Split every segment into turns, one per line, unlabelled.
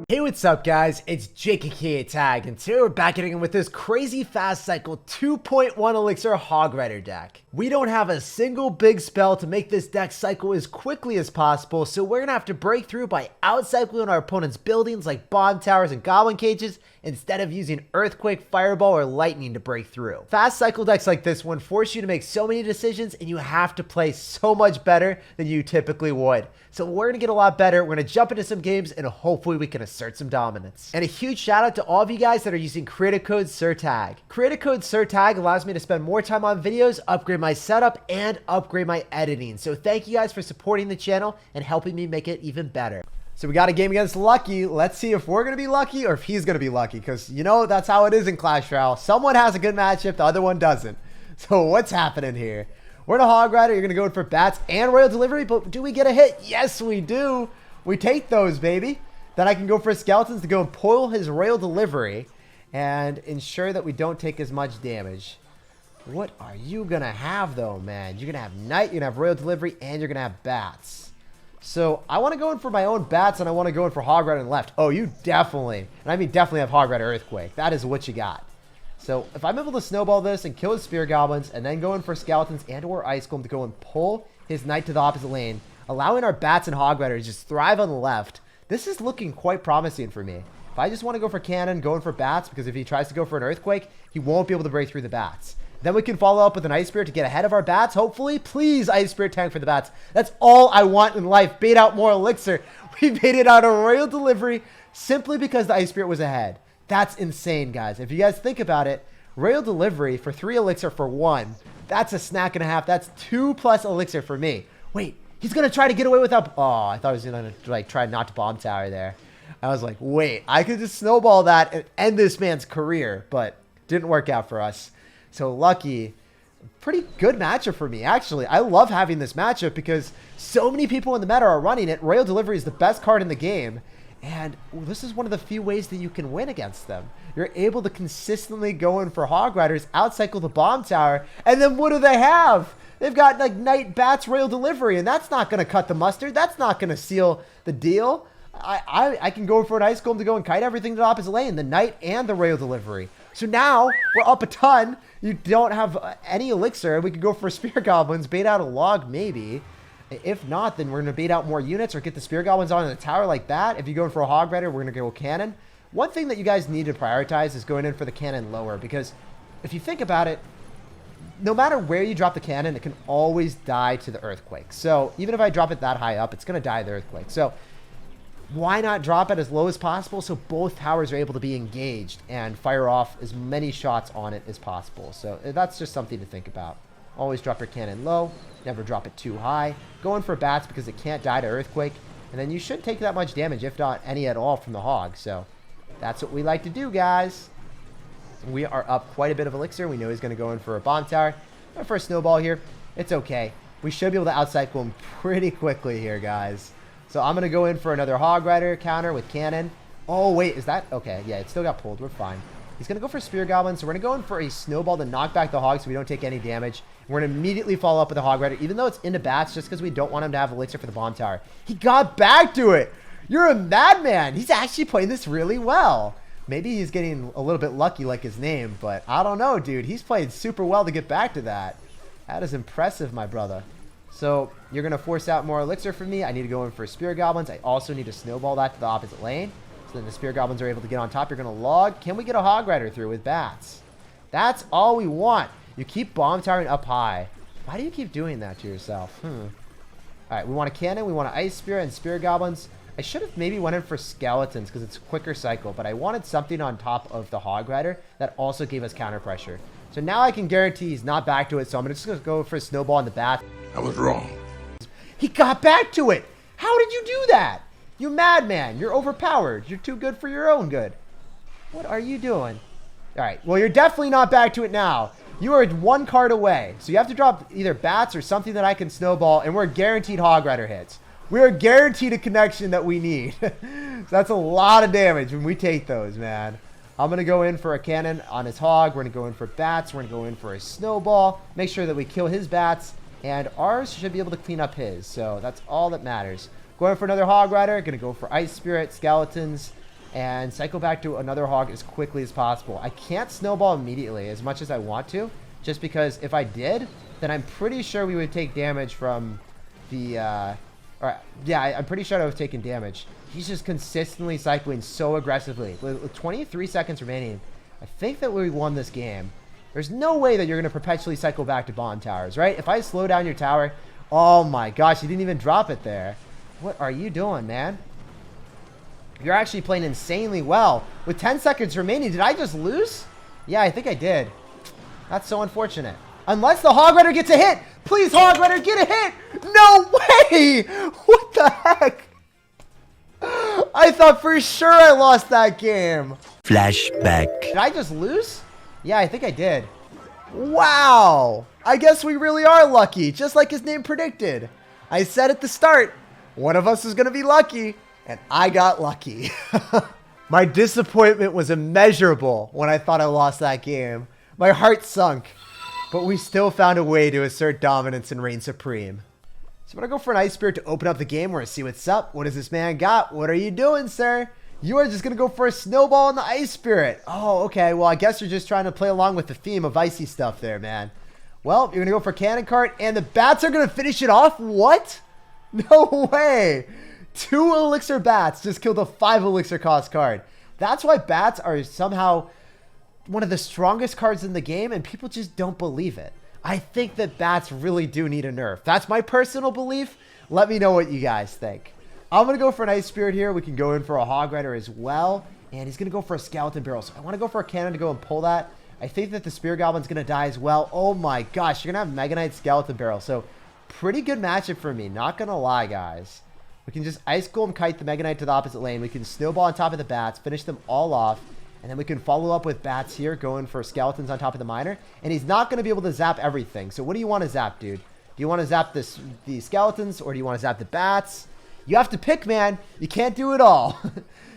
Hey, what's up guys? It's SirTagCR, and today we're back at it with this crazy fast cycle 2.1 Elixir Hog Rider deck. We don't have a single big spell to make this deck cycle as quickly as possible, so we're gonna have to break through by outcycling our opponent's buildings like bomb towers and goblin cages instead of using earthquake, fireball, or lightning to break through. Fast cycle decks like this one force you to make so many decisions, and you have to play so much better than you typically would. So we're gonna get a lot better. We're gonna jump into some games and hopefully we can assert some dominance. And a huge shout out to all of you guys that are using creator code SirTag. Creator code SirTag allows me to spend more time on videos, upgrade my setup, and upgrade my editing. So thank you guys for supporting the channel and helping me make it even better. So we got a game against Lucky. Let's see if we're gonna be lucky or if he's gonna be lucky, because you know that's how it is in Clash Royale. Someone has a good matchup, the other one doesn't. So what's happening here? We're in a Hog Rider. You're going to go in for bats and Royal Delivery, but do we get a hit? Yes, we do. We take those, baby. Then I can go for Skeletons to go and pull his Royal Delivery and ensure that we don't take as much damage. What are you going to have, though, man? You're going to have Knight, you're going to have Royal Delivery, and you're going to have bats. So I want to go in for my own bats, and I want to go in for Hog Rider and left. Oh, you definitely, and I mean definitely have Hog Rider Earthquake. That is what you got. So if I'm able to snowball this and kill his Spear Goblins and then go in for Skeletons and or Ice Golem to go and pull his Knight to the opposite lane, allowing our Bats and Hog Riders to just thrive on the left, this is looking quite promising for me. If I just want to go for Cannon, go in for Bats, because if he tries to go for an Earthquake, he won't be able to break through the Bats. Then we can follow up with an Ice Spirit to get ahead of our Bats, hopefully. Please, Ice Spirit tank for the Bats. That's all I want in life. Bait out more Elixir. We baited out a Royal Delivery simply because the Ice Spirit was ahead. That's insane, guys. If you guys think about it, Royal Delivery for 3 Elixir for 1. That's a snack and a half. That's 2+ Elixir for me. Wait, he's going to try to get away without... Oh, I thought he was going to like try not to bomb tower there. I was like, wait, I could just snowball that and end this man's career, but didn't work out for us. So Lucky, pretty good matchup for me, actually. I love having this matchup because so many people in the meta are running it. Royal Delivery is the best card in the game. And this is one of the few ways that you can win against them. You're able to consistently go in for Hog Riders, outcycle the bomb tower, and then what do they have? They've got like Knight, Bats, Royal Delivery, and that's not going to cut the mustard. That's not going to seal the deal. I can go for an Ice Golem to go and kite everything to the opposite lane, the Knight and the Royal Delivery. So now we're up a ton. You don't have any Elixir. We could go for Spear Goblins, bait out a log maybe. If not, then we're going to bait out more units or get the Spear Goblins on the tower like that. If you go in for a Hog Rider, we're going to go Cannon. One thing that you guys need to prioritize is going in for the Cannon lower, because if you think about it, no matter where you drop the Cannon, it can always die to the Earthquake. So even if I drop it that high up, it's going to die to the Earthquake. So why not drop it as low as possible so both towers are able to be engaged and fire off as many shots on it as possible? So that's just something to think about. Always drop your Cannon low. Never drop it too high. Go in for Bats because it can't die to Earthquake. And then you should take that much damage, if not any at all, from the Hog. So that's what we like to do, guys. We are up quite a bit of Elixir. We know he's going to go in for a Bomb Tower. But for a Snowball here, it's okay. We should be able to outcycle him pretty quickly here, guys. So I'm going to go in for another Hog Rider counter with Cannon. Oh, wait, is that... Okay, yeah, it still got pulled. We're fine. He's going to go for Spear Goblin, so we're going to go in for a Snowball to knock back the Hog so we don't take any damage. We're going to immediately follow up with a Hog Rider, even though it's into Bats, just because we don't want him to have Elixir for the Bomb Tower. He got back to it! You're a madman! He's actually playing this really well. Maybe he's getting a little bit lucky like his name, but I don't know, dude. He's played super well to get back to that. That is impressive, my brother. So you're going to force out more Elixir for me. I need to go in for Spear Goblins. I also need to snowball that to the opposite lane. So then the Spear Goblins are able to get on top. You're going to log. Can we get a Hog Rider through with Bats? That's all we want. You keep bomb towering up high. Why do you keep doing that to yourself? Alright, we want a Cannon. We want an Ice Spear and Spear Goblins. I should have maybe went in for Skeletons because it's a quicker cycle. But I wanted something on top of the Hog Rider that also gave us counter pressure. So now I can guarantee he's not back to it. So I'm just going to go for a Snowball in the bat.
I was wrong.
He got back to it. How did you do that? You madman. You're overpowered. You're too good for your own good. What are you doing? All right. Well, you're definitely not back to it now. You are 1 card away. So you have to drop either Bats or something that I can snowball, and we're guaranteed Hog Rider hits. We are guaranteed a connection that we need. So that's a lot of damage when we take those, man. I'm going to go in for a Cannon on his Hog. We're going to go in for Bats. We're going to go in for a Snowball. Make sure that we kill his Bats, and ours should be able to clean up his. So that's all that matters. Going for another Hog Rider. Going to go for Ice Spirit, Skeletons. and cycle back to another hog as quickly as possible. I can't snowball immediately as much as I want to, just because if I did, then I'm pretty sure we would take damage from the, I'm pretty sure I would have taken damage. He's just consistently cycling so aggressively. With 23 seconds remaining, I think that we won this game. There's no way that you're going to perpetually cycle back to bomb towers, right? If I slow down your tower, oh my gosh, you didn't even drop it there. What are you doing, man? You're actually playing insanely well. With 10 seconds remaining, did I just lose? Yeah, I think I did. That's so unfortunate. Unless the Hog Rider gets a hit. Please, Hog Rider, get a hit. No way. What the heck? I thought for sure I lost that game.
Flashback.
Did I just lose? Yeah, I think I did. Wow. I guess we really are lucky, just like his name predicted. I said at the start, one of us is going to be lucky. And I got lucky. My disappointment was immeasurable when I thought I lost that game. My heart sunk. But we still found a way to assert dominance and reign supreme. So I'm going to go for an Ice Spirit to open up the game. We're going to see what's up. What does this man got? What are you doing, sir? You are just going to go for a snowball on the Ice Spirit. Oh, okay. Well, I guess you're just trying to play along with the theme of icy stuff there, man. Well, you're going to go for Cannon Cart. And the bats are going to finish it off? What? No way. 2 Elixir bats just killed a 5 Elixir cost card. That's why bats are somehow one of the strongest cards in the game, and people just don't believe it. I think that bats really do need a nerf. That's my personal belief. Let me know what you guys think. I'm going to go for an Ice Spirit here. We can go in for a Hog Rider as well, and he's going to go for a Skeleton Barrel. So I want to go for a cannon to go and pull that. I think that the Spear Goblin's going to die as well. Oh my gosh, you're going to have Mega Knight Skeleton Barrel. So pretty good matchup for me, not going to lie, guys. We can just Ice Golem Kite the Mega Knight to the opposite lane. We can Snowball on top of the bats, finish them all off. And then we can follow up with bats here, going for skeletons on top of the miner. And he's not going to be able to zap everything. So what do you want to zap, dude? Do you want to zap the skeletons, or do you want to zap the bats? You have to pick, man. You can't do it all.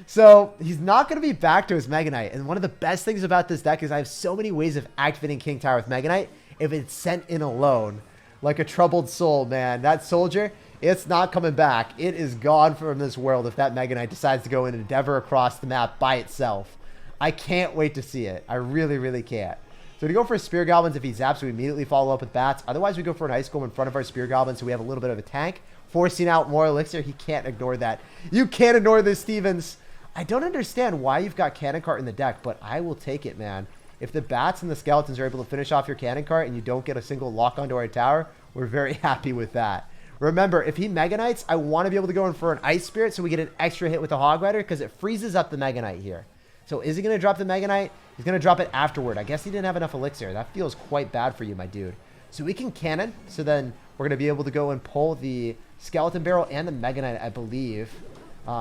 So he's not going to be back to his Mega Knight. And one of the best things about this deck is I have so many ways of activating King Tower with Mega Knight if it's sent in alone. Like a troubled soul, man. That soldier, it's not coming back. It is gone from this world if that Mega Knight decides to go in and endeavor across the map by itself. I can't wait to see it. I really, really can't. So we go for Spear Goblins. If he zaps, we immediately follow up with bats. Otherwise, we go for an Ice Golem in front of our Spear Goblins, so we have a little bit of a tank. Forcing out more Elixir. He can't ignore that. You can't ignore this, Stevens. I don't understand why you've got Cannon Cart in the deck, but I will take it, man. If the bats and the skeletons are able to finish off your Cannon Cart and you don't get a single lock onto our tower, we're very happy with that. Remember, if he Mega Knights, I want to be able to go in for an Ice Spirit so we get an extra hit with the Hog Rider because it freezes up the Mega Knight here. So is he going to drop the Mega Knight? He's going to drop it afterward. I guess he didn't have enough Elixir. That feels quite bad for you, my dude. So we can cannon. So then we're going to be able to go and pull the Skeleton Barrel and the Mega Knight, I believe.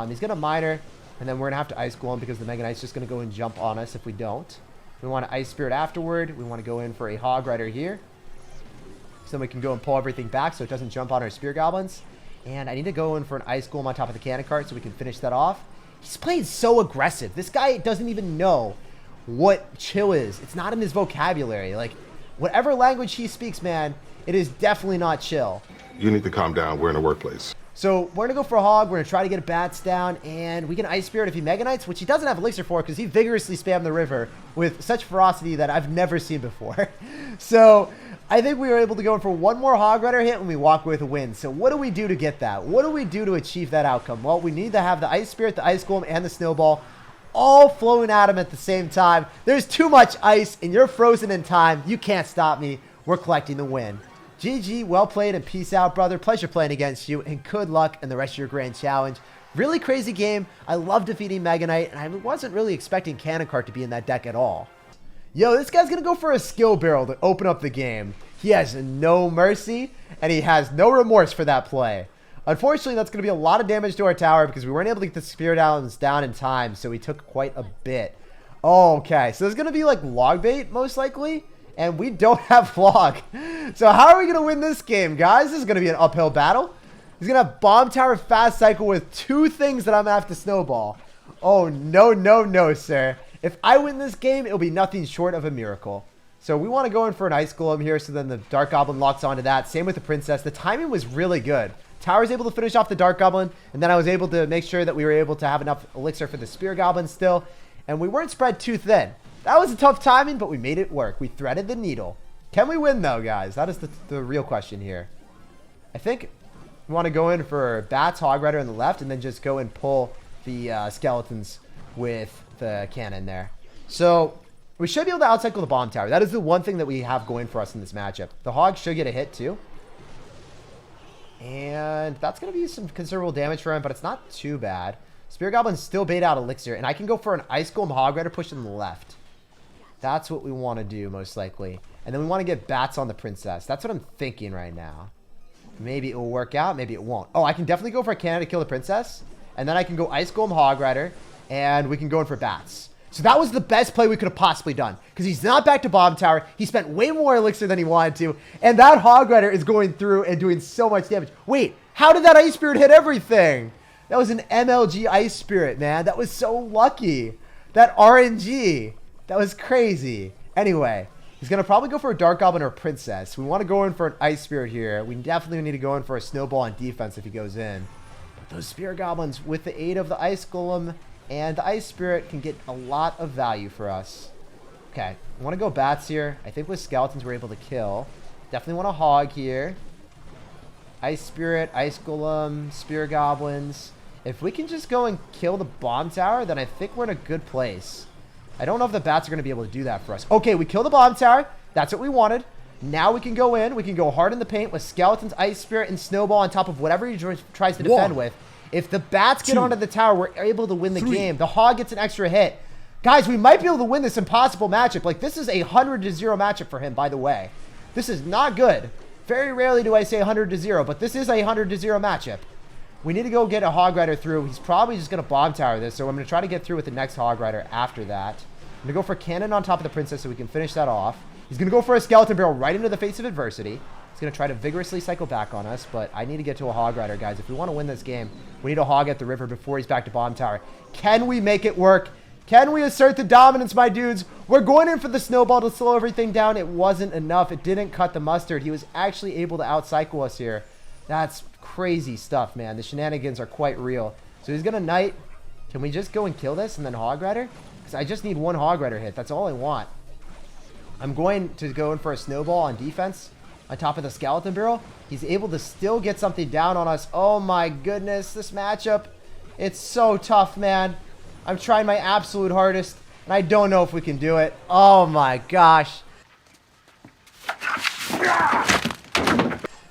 He's going to Miner. And then we're going to have to Ice Golem because the Mega Knight's just going to go and jump on us if we don't. We want to Ice Spirit afterward. We want to go in for a Hog Rider here. So then we can go and pull everything back so it doesn't jump on our Spear Goblins. And I need to go in for an Ice Golem on top of the Cannon Cart so we can finish that off. He's playing so aggressive. This guy doesn't even know what chill is. It's not in his vocabulary. Like, whatever language he speaks, man, it is definitely not chill.
You need to calm down. We're in a workplace.
So we're going to go for a Hog. We're going to try to get a bats down. And we can Ice Spirit if he Mega Knights, which he doesn't have Elixir for because he vigorously spammed the river with such ferocity that I've never seen before. So I think we were able to go in for one more Hog Rider hit and we walk away with a win. So what do we do to get that? What do we do to achieve that outcome? Well, we need to have the Ice Spirit, the Ice Golem, and the Snowball all flowing at him at the same time. There's too much ice and you're frozen in time. You can't stop me. We're collecting the win. GG, well played, and peace out, brother. Pleasure playing against you, and good luck in the rest of your grand challenge. Really crazy game. I love defeating Mega Knight, and I wasn't really expecting Cannon Cart to be in that deck at all. Yo, this guy's going to go for a Skill Barrel to open up the game. He has no mercy, and he has no remorse for that play. Unfortunately, that's going to be a lot of damage to our tower because we weren't able to get the Spirit Islands down in time, so we took quite a bit. Okay, so there's going to be like log bait, most likely. And we don't have log. So how are we going to win this game, guys? This is going to be an uphill battle. He's going to have Bomb Tower Fast Cycle with 2 things that I'm going to have to snowball. Oh, no, no, no, sir. If I win this game, it'll be nothing short of a miracle. So we want to go in for an Ice Golem here, so then the Dark Goblin locks onto that. Same with the Princess. The timing was really good. Tower was able to finish off the Dark Goblin, and then I was able to make sure that we were able to have enough Elixir for the Spear Goblin still, and we weren't spread too thin. That was a tough timing, but we made it work. We threaded the needle. Can we win, though, guys? That is the real question here. I think we want to go in for Bats, Hog Rider on the left, and then just go and pull the Skeletons with the cannon there. So we should be able to outcycle the Bomb Tower. That is the one thing that we have going for us in this matchup. The Hog should get a hit, too. And that's going to be some considerable damage for him, but it's not too bad. Spear Goblins still bait out Elixir, and I can go for an Ice Golem Hog Rider push in the left. That's what we want to do, most likely. And then we want to get Bats on the Princess. That's what I'm thinking right now. Maybe it will work out, maybe it won't. Oh, I can definitely go for a cannon to kill the Princess, and then I can go Ice Golem Hog Rider, and we can go in for Bats. So that was the best play we could have possibly done, because he's not back to Bomb Tower. He spent way more Elixir than he wanted to, and that Hog Rider is going through and doing so much damage. Wait, how did that Ice Spirit hit everything? That was an MLG Ice Spirit, man. That was so lucky. That RNG. That was crazy. Anyway, he's going to probably go for a Dark Goblin or a Princess. We want to go in for an Ice Spirit here. We definitely need to go in for a Snowball on defense if he goes in. But those Spirit Goblins, with the aid of the Ice Golem and the Ice Spirit, can get a lot of value for us. Okay, I want to go Bats here. I think with Skeletons we're able to kill. Definitely want a Hog here. Ice Spirit, Ice Golem, Spear Goblins. If we can just go and kill the Bomb Tower, then I think we're in a good place. I don't know if the Bats are going to be able to do that for us. Okay, we kill the Bomb Tower. That's what we wanted. Now we can go in. We can go hard in the paint with Skeletons, Ice Spirit, and Snowball on top of whatever he tries to defend with. If the Bats get onto the tower, we're able to win the game. The Hog gets an extra hit. Guys, we might be able to win this impossible matchup. Like, this is a 100-0 matchup for him, by the way. This is not good. Very rarely do I say 100-0, but this is a 100-0 matchup. We need to go get a Hog Rider through. He's probably just going to Bomb Tower this, so I'm going to try to get through with the next Hog Rider after that. I'm going to go for Cannon on top of the Princess so we can finish that off. He's going to go for a Skeleton Barrel right into the face of adversity. He's going to try to vigorously cycle back on us, but I need to get to a Hog Rider, guys. If we want to win this game, we need a Hog at the river before he's back to Bomb Tower. Can we make it work? Can we assert the dominance, my dudes? We're going in for the Snowball to slow everything down. It wasn't enough. It didn't cut the mustard. He was actually able to outcycle us here. That's crazy stuff, man. The shenanigans are quite real. So he's going to Knight. Can we just go and kill this and then Hog Rider? Because I just need one Hog Rider hit. That's all I want. I'm going to go in for a Snowball on defense on top of the Skeleton Barrel. He's able to still get something down on us. Oh my goodness, this matchup. It's so tough, man. I'm trying my absolute hardest, and I don't know if we can do it. Oh my gosh.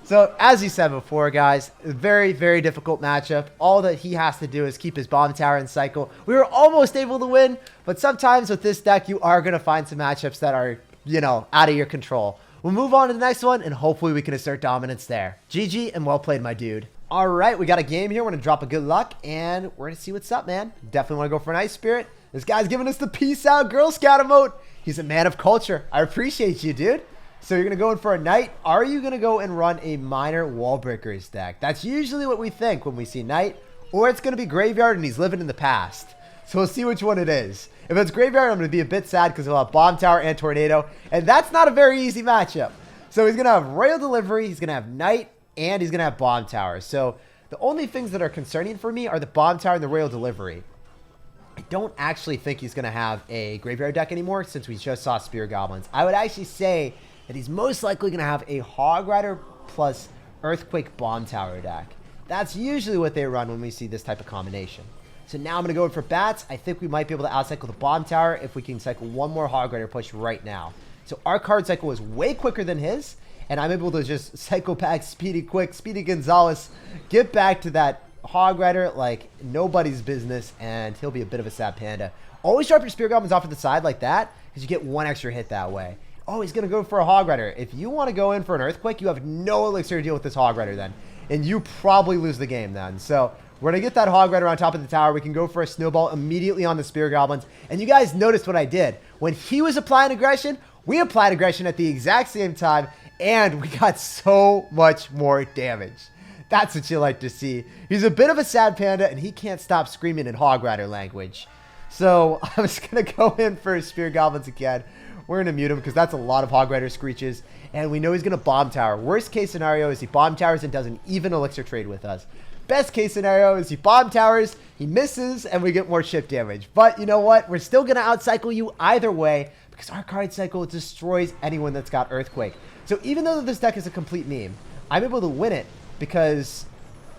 So, as you said before, guys, very, very difficult matchup. All that he has to do is keep his Bomb Tower in cycle. We were almost able to win, but sometimes with this deck, you are going to find some matchups that are, you know, out of your control. We'll move on to the next one, and hopefully we can assert dominance there. GG, and well played, my dude. All right, we got a game here. We're going to drop a good luck, and we're going to see what's up, man. Definitely want to go for an Ice Spirit. This guy's giving us the Peace Out Girl Scout emote. He's a man of culture. I appreciate you, dude. So you're going to go in for a Knight. Are you going to go and run a Minor Wall Breakers deck? That's usually what we think when we see Knight, or it's going to be Graveyard, and he's living in the past. So we'll see which one it is. If it's Graveyard, I'm going to be a bit sad because he'll have Bomb Tower and Tornado, and that's not a very easy matchup. So he's going to have Royal Delivery, he's going to have Knight, and he's going to have Bomb Tower. So the only things that are concerning for me are the Bomb Tower and the Royal Delivery. I don't actually think he's going to have a Graveyard deck anymore since we just saw Spear Goblins. I would actually say that he's most likely going to have a Hog Rider plus Earthquake Bomb Tower deck. That's usually what they run when we see this type of combination. So now I'm going to go in for Bats. I think we might be able to outcycle the Bomb Tower if we can cycle one more Hog Rider push right now. So our card cycle is way quicker than his, and I'm able to just cycle back Speedy Quick, Speedy Gonzalez, get back to that Hog Rider like nobody's business, and he'll be a bit of a sad panda. Always drop your Spear Goblins off to the side like that, because you get one extra hit that way. Oh, he's going to go for a Hog Rider. If you want to go in for an Earthquake, you have no Elixir to deal with this Hog Rider then, and you probably lose the game then. So we're going to get that Hog Rider on top of the tower. We can go for a Snowball immediately on the Spear Goblins. And you guys noticed what I did. When he was applying aggression, we applied aggression at the exact same time, and we got so much more damage. That's what you like to see. He's a bit of a sad panda, and he can't stop screaming in Hog Rider language. So I was going to go in for Spear Goblins again. We're going to mute him because that's a lot of Hog Rider screeches. And we know he's going to bomb tower. Worst case scenario is he bomb towers and does an even elixir trade with us. Best case scenario is he bomb towers, he misses, and we get more ship damage. But you know what? We're still going to outcycle you either way because our card cycle destroys anyone that's got Earthquake. So even though this deck is a complete meme, I'm able to win it because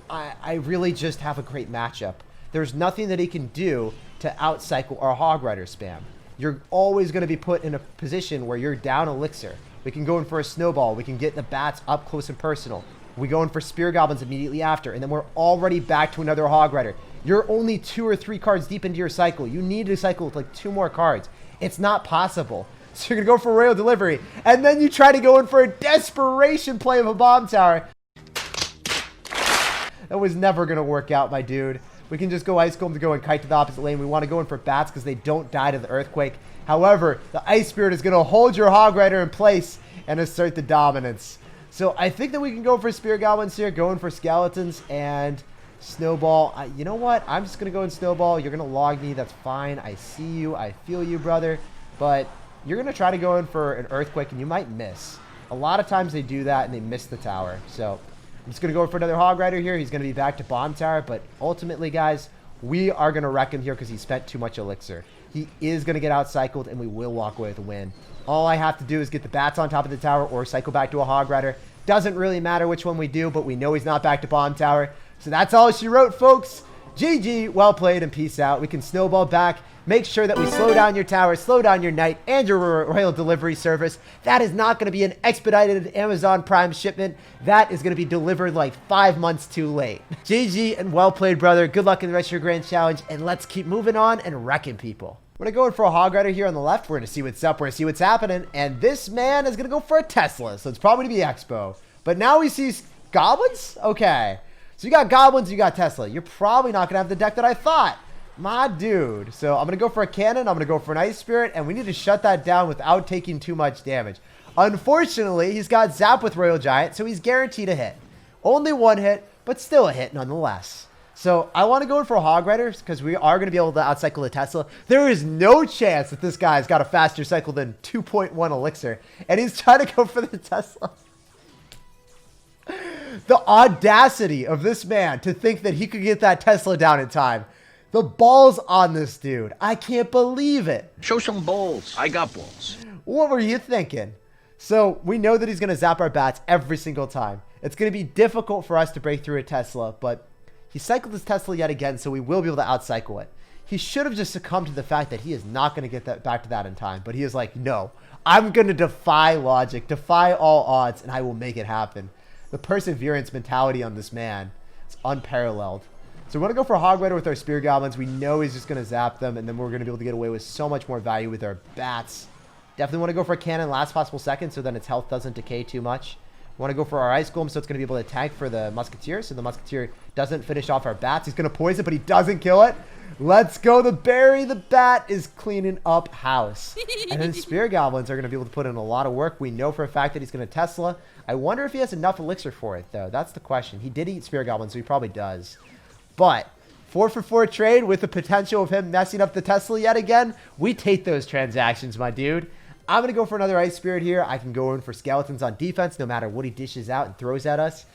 I really just have a great matchup. There's nothing that he can do to outcycle our Hog Rider spam. You're always going to be put in a position where you're down elixir. We can go in for a snowball. We can get the bats up close and personal. We go in for spear goblins immediately after, and then we're already back to another Hog Rider. You're only 2 or 3 cards deep into your cycle. You need to cycle with like 2 more cards. It's not possible. So you're going to go for Royal Delivery, and then you try to go in for a desperation play of a bomb tower. That was never going to work out, my dude. We can just go Ice Golem to go and Kite to the opposite lane. We want to go in for bats because they don't die to the Earthquake. However, the Ice Spirit is going to hold your Hog Rider in place and assert the dominance. So I think that we can go for Spear Goblins here, going for Skeletons and Snowball. You know what? I'm just going to go in Snowball. You're going to log me. That's fine. I see you. I feel you, brother. But you're going to try to go in for an Earthquake, and you might miss. A lot of times they do that, and they miss the tower. So I'm just going to go for another Hog Rider here. He's going to be back to Bomb Tower. But ultimately, guys, we are going to wreck him here because he spent too much elixir. He is going to get outcycled, and we will walk away with a win. All I have to do is get the bats on top of the tower or cycle back to a Hog Rider. Doesn't really matter which one we do, but we know he's not back to Bomb Tower. So that's all she wrote, folks. GG, well played, and peace out. We can snowball back. Make sure that we slow down your tower, slow down your knight, and your Royal Delivery service. That is not going to be an expedited Amazon Prime shipment. That is going to be delivered like 5 months too late. GG, and well played, brother. Good luck in the rest of your grand challenge, and let's keep moving on and wrecking people. We're going to go in for a Hog Rider here on the left. We're going to see what's up. We're going to see what's happening. And this man is going to go for a Tesla. So it's probably going to be Expo. But now we see Goblins? Okay. So you got Goblins, you got Tesla. You're probably not going to have the deck that I thought. My dude. So I'm going to go for a Cannon. I'm going to go for an Ice Spirit. And we need to shut that down without taking too much damage. Unfortunately, he's got Zap with Royal Giant. So he's guaranteed a hit. Only 1 hit, but still a hit nonetheless. So I want to go in for Hog Riders because we are going to be able to outcycle the Tesla. There is no chance that this guy's got a faster cycle than 2.1 elixir. And he's trying to go for the Tesla. The audacity of this man to think that he could get that Tesla down in time. The balls on this dude. I can't believe it.
Show some balls. I got balls.
What were you thinking? So we know that he's going to zap our bats every single time. It's going to be difficult for us to break through a Tesla, but he cycled his Tesla yet again, so we will be able to outcycle it. He should have just succumbed to the fact that he is not going to get that back to that in time, but he is like, no, I'm going to defy logic, defy all odds, and I will make it happen. The perseverance mentality on this man is unparalleled. So we want to go for a Hog Rider with our Spear Goblins. We know he's just going to zap them, and then we're going to be able to get away with so much more value with our bats. Definitely want to go for a Cannon last possible second so then its health doesn't decay too much. We want to go for our Ice Golem so it's going to be able to tank for the Musketeer, so the Musketeer doesn't finish off our bats. He's going to poison, but he doesn't kill it. Let's go. The Berry the Bat is cleaning up house. And then Spear Goblins are going to be able to put in a lot of work. We know for a fact that he's going to Tesla. I wonder if he has enough elixir for it, though. That's the question. He did eat Spear Goblins, so he probably does. But 4-for-4 trade with the potential of him messing up the Tesla yet again. We take those transactions, my dude. I'm going to go for another Ice Spirit here. I can go in for Skeletons on defense no matter what he dishes out and throws at us.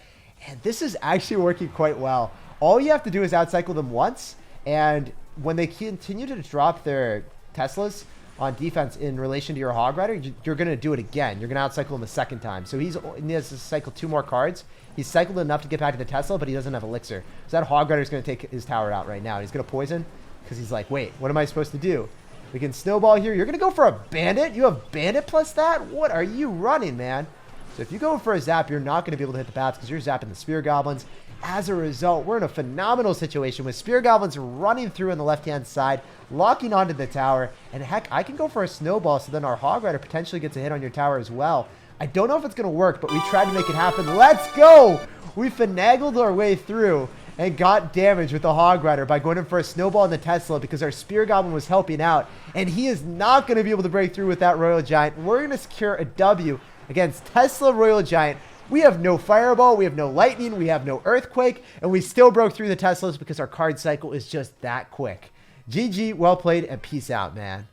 And this is actually working quite well. All you have to do is outcycle them once. And when they continue to drop their Teslas on defense in relation to your Hog Rider, you're going to do it again. You're going to outcycle him a second time. So he has to cycle 2 more cards. He's cycled enough to get back to the Tesla, but he doesn't have Elixir. So that Hog Rider is going to take his tower out right now. He's going to poison because he's like, wait, what am I supposed to do? We can snowball here. You're going to go for a Bandit? You have Bandit plus that? What are you running, man? So if you go for a zap, you're not going to be able to hit the bats because you're zapping the Spear Goblins. As a result, we're in a phenomenal situation with Spear Goblins running through on the left-hand side, locking onto the tower. And heck, I can go for a snowball so then our Hog Rider potentially gets a hit on your tower as well. I don't know if it's going to work, but we tried to make it happen. Let's go! We finagled our way through and got damage with the Hog Rider by going in for a snowball in the Tesla because our Spear Goblin was helping out. And he is not going to be able to break through with that Royal Giant. We're going to secure a W against Tesla Royal Giant. We have no Fireball, we have no Lightning, we have no Earthquake, and we still broke through the Teslas because our card cycle is just that quick. GG, well played, and peace out, man.